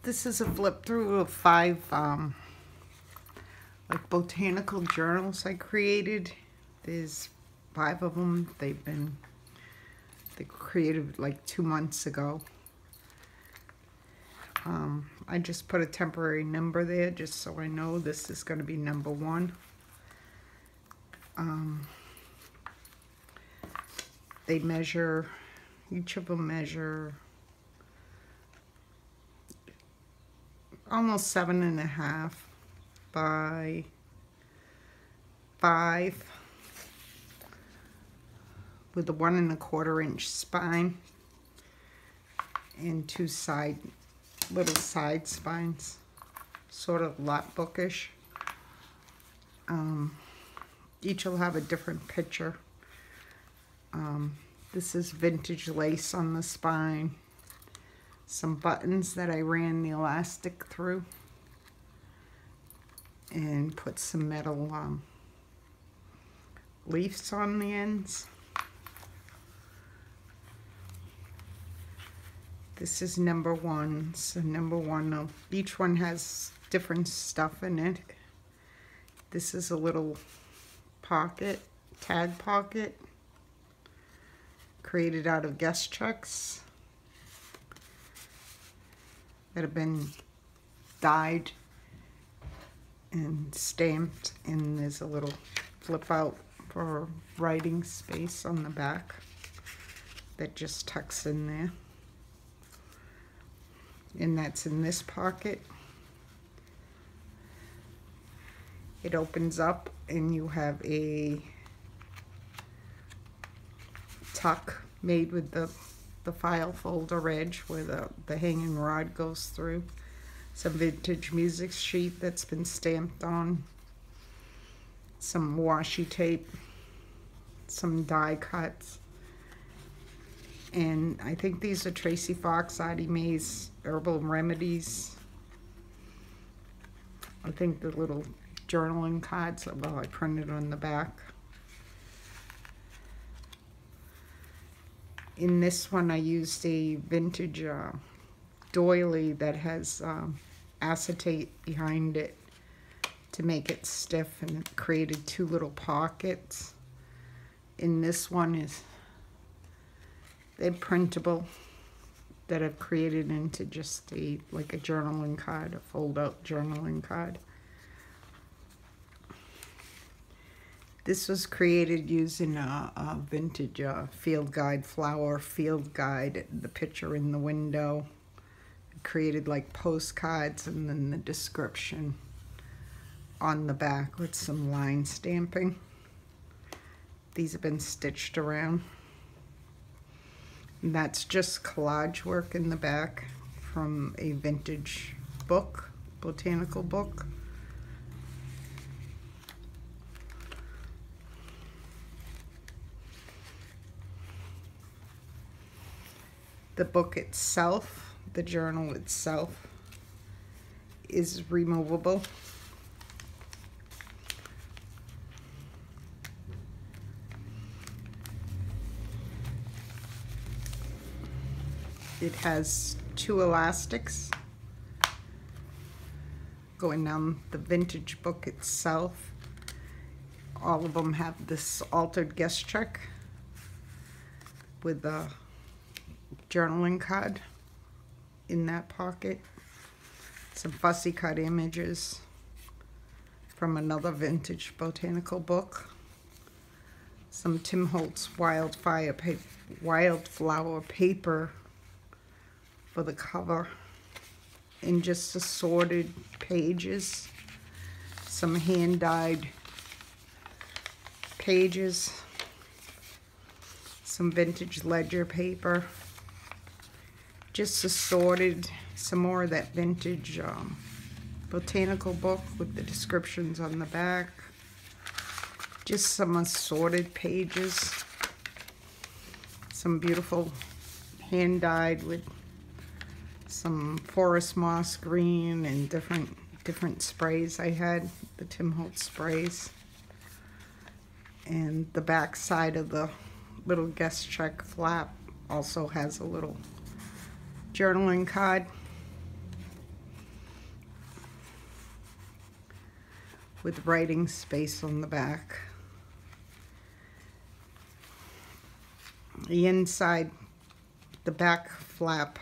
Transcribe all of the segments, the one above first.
This is a flip through of 5 like botanical journals I created. There's 5 of them. They created like 2 months ago. I just put a temporary number there just so I know this is going to be number 1. They measure, each of them measure almost 7.5 by 5 with a 1 1/4 inch spine and 2 little side spines, sort of lapbookish. Each will have a different picture. This is vintage lace on the spine. Some buttons that I ran the elastic through and put some metal leaves on the ends. This is number 1. So number 1, each one has different stuff in it. This is a little pocket, tag pocket, created out of guest checks that have been dyed and stamped, and there's a little flip out for writing space on the back that just tucks in there, and that's in this pocket. It opens up and you have a tuck made with the file folder edge where the hanging rod goes through. Some vintage music sheet that's been stamped on. Some washi tape. Some die cuts. And I think these are Tracy Fox, Addie Mae's Herbal Remedies. I think the little journaling cards, well, I printed on the back. In this one I used a vintage doily that has acetate behind it to make it stiff, and it created 2 little pockets. In this one they're printable, that I've created into just like a journaling card, a fold out journaling card. This was created using a vintage field guide, flower field guide, the picture in the window. I created like postcards and then the description on the back with some line stamping. These have been stitched around. And that's just collage work in the back from a vintage book, botanical book. The book itself, the journal itself, is removable. It has 2 elastics going down the vintage book itself. All of them have this altered guest check with a journaling card in that pocket. Some fussy cut images from another vintage botanical book. Some Tim Holtz wildflower paper for the cover, and just assorted pages. Some hand-dyed pages. Some vintage ledger paper. Just assorted some more of that vintage botanical book with the descriptions on the back. Just some assorted pages. Some beautiful hand-dyed with some forest moss green and different sprays I had, the Tim Holtz sprays. And the back side of the little guest check flap also has a little journaling card. with writing space on the back. The inside, the back flap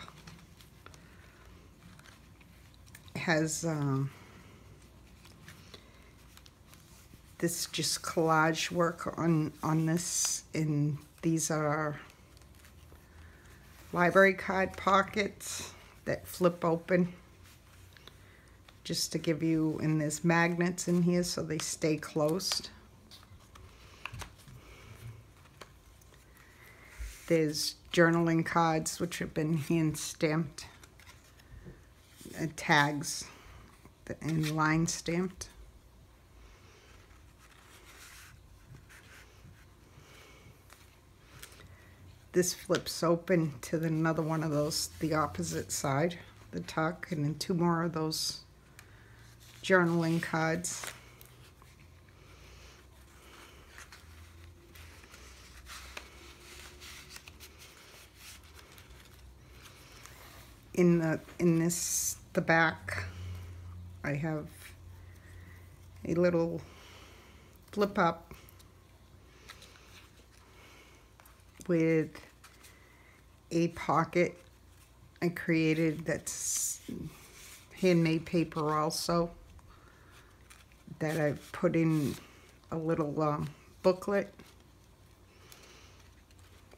has this just collage work on this, and these are library card pockets that flip open just to give you, and there's magnets in here so they stay closed. There's journaling cards which have been hand stamped, tags and line stamped. This flips open to another one of those, the opposite side, the tuck, and then two more of those journaling cards. In the back, I have a little flip up with a pocket I created that's handmade paper also, that I put in a little booklet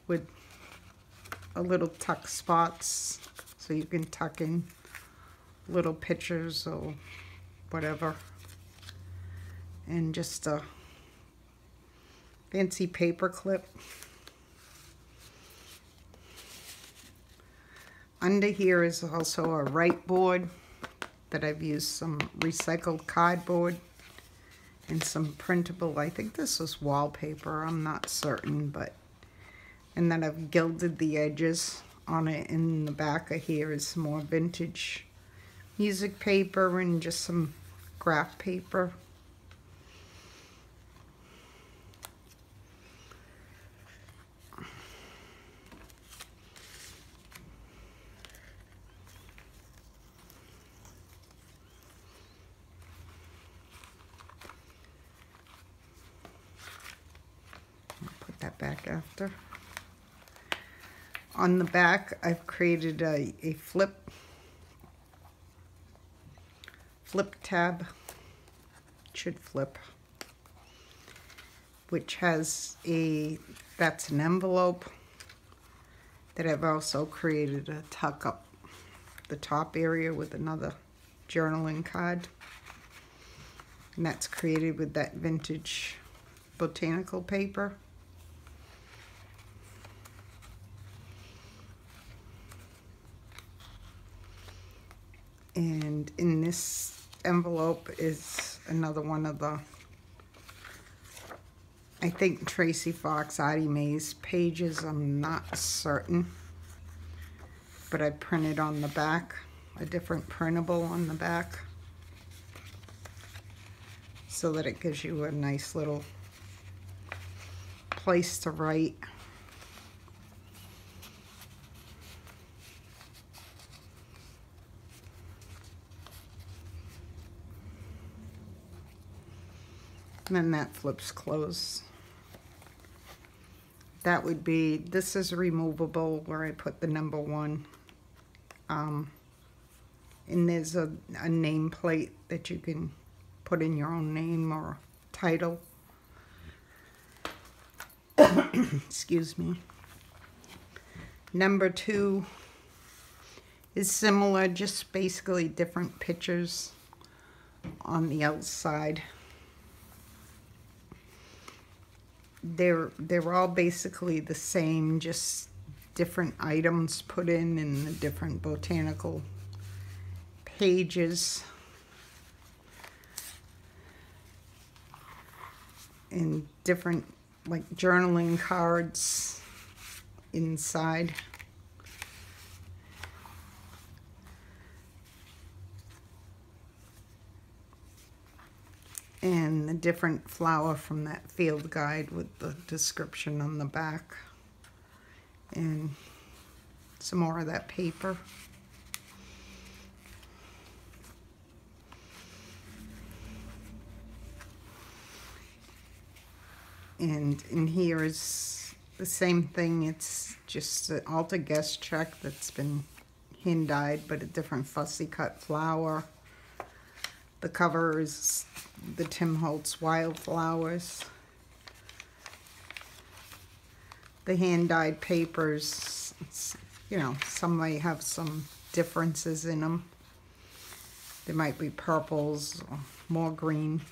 with a little tuck spots so you can tuck in little pictures or whatever, and just a fancy paper clip. Under here is also a write board that I've used some recycled cardboard and some printable, I think this was wallpaper, I'm not certain, but, and then I've gilded the edges on it. In the back of here is some more vintage music paper and just some graph paper. That back after. On the back, I've created a flip tab, should flip, which has that's an envelope that I've also created a tuck up the top area with another journaling card, and that's created with that vintage botanical paper. And in this envelope is another one of the, I think, Tracy Fox Artie Mays pages, I'm not certain, but I printed on the back, a different printable on the back, so that it gives you a nice little place to write. And then that flips closed. That would be, this is removable where I put the number 1. And there's a nameplate that you can put in your own name or title. Excuse me. Number 2 is similar, just basically different pictures on the outside. They're all basically the same, just different items put in the different botanical pages, and different like journaling cards inside. And the different flower from that field guide with the description on the back, and some more of that paper. And in here is the same thing. It's just an altar guest check that's been hand dyed, but a different fussy cut flower. The cover is the Tim Holtz Wildflowers. The hand dyed papers, you know, some may have some differences in them. There might be purples or more green.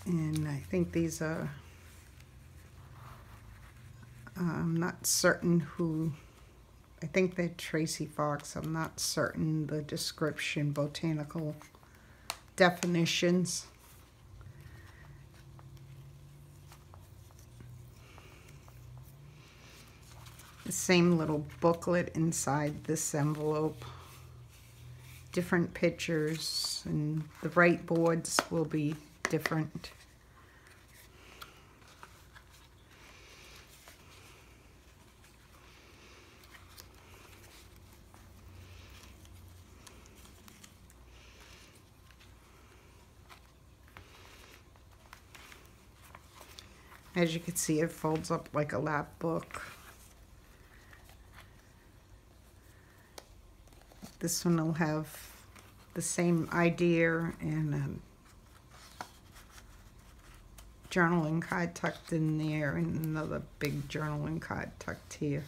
And I think these are, I'm not certain who, I think they're Tracy Fox. I'm not certain the description, botanical definitions. The same little booklet inside this envelope. Different pictures, and the right boards will be different. As you can see, it folds up like a lap book. This one will have the same idea and a journaling card tucked in there and another big journaling card tucked here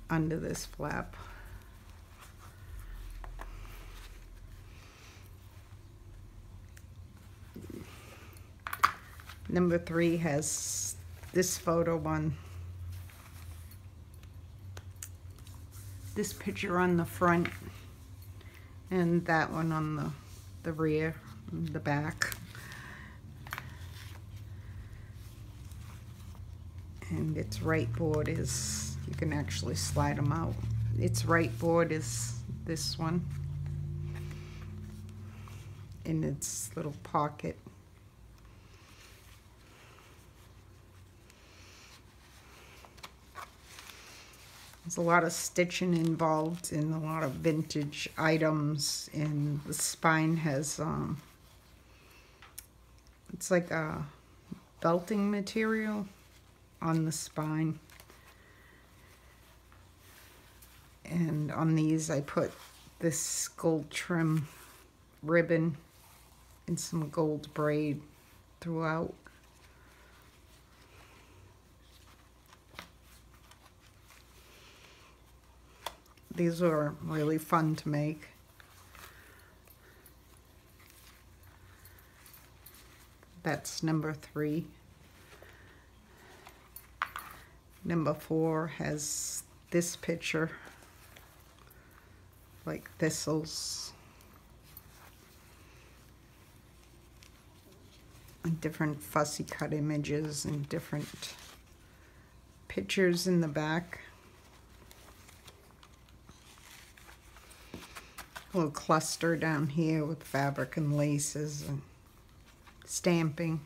under this flap. Number 3 has this photo on, this picture on the front, and that one on the rear, the back. And its right board is, you can actually slide them out. Its right board is this one in its little pocket. There's a lot of stitching involved in a lot of vintage items, and the spine has, it's like a belting material on the spine. And on these I put this gold trim ribbon and some gold braid throughout. These were really fun to make. That's number 3. Number 4 has this picture, like thistles and different fussy cut images and different pictures in the back. A little cluster down here with fabric and laces and stamping.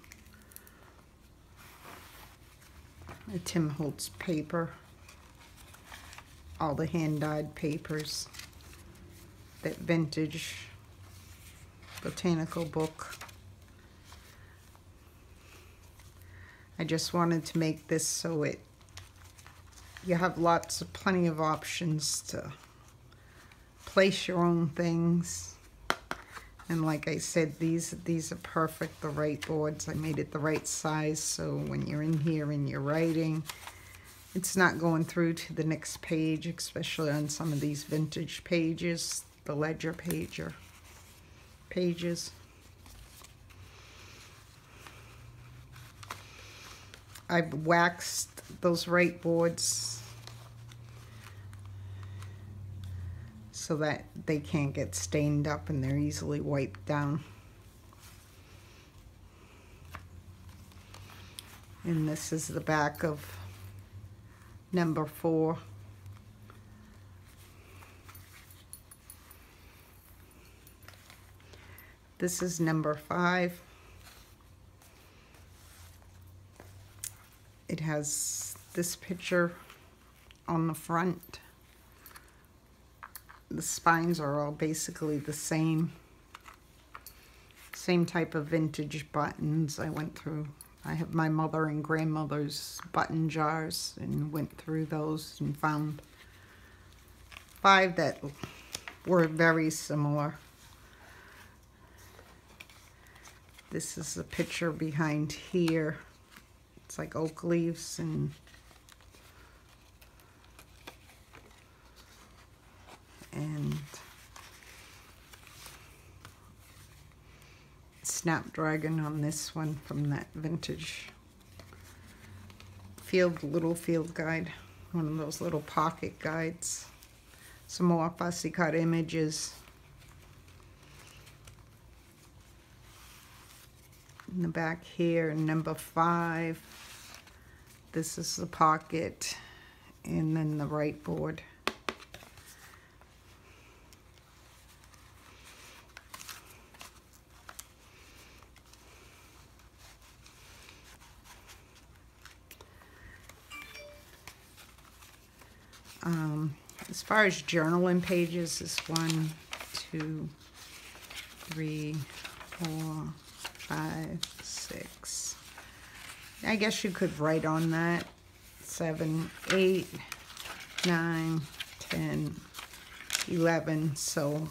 A Tim Holtz paper. All the hand-dyed papers. That vintage botanical book. I just wanted to make this so you have plenty of options to place your own things. And like I said, these are perfect, the right boards. I made it the right size, so when you're in here and you're writing, it's not going through to the next page, especially on some of these vintage pages, the ledger pages. I've waxed those right boards so that they can't get stained up and they're easily wiped down. And this is the back of number 4. This is number 5. It has this picture on the front. The spines are all basically the same. Same type of vintage buttons I went through. I have my mother and grandmother's button jars and went through those and found 5 that were very similar. This is the picture behind here. It's like oak leaves and snapdragon on this one from that vintage little field guide, one of those little pocket guides. Some more fussy cut images. In the back here, number 5. This is the pocket, and then the right board. As far as journaling pages, is 1, 2, 3, 4, 5, 6. I guess you could write on that. 7, 8, 9, 10, 11. So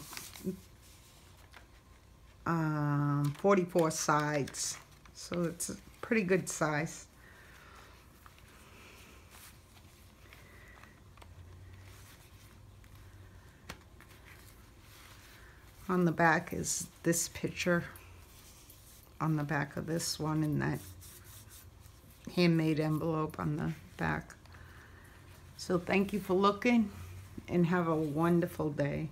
44 sides. So it's a pretty good size. On the back is this picture on the back of this one, and that handmade envelope on the back. So thank you for looking, and have a wonderful day.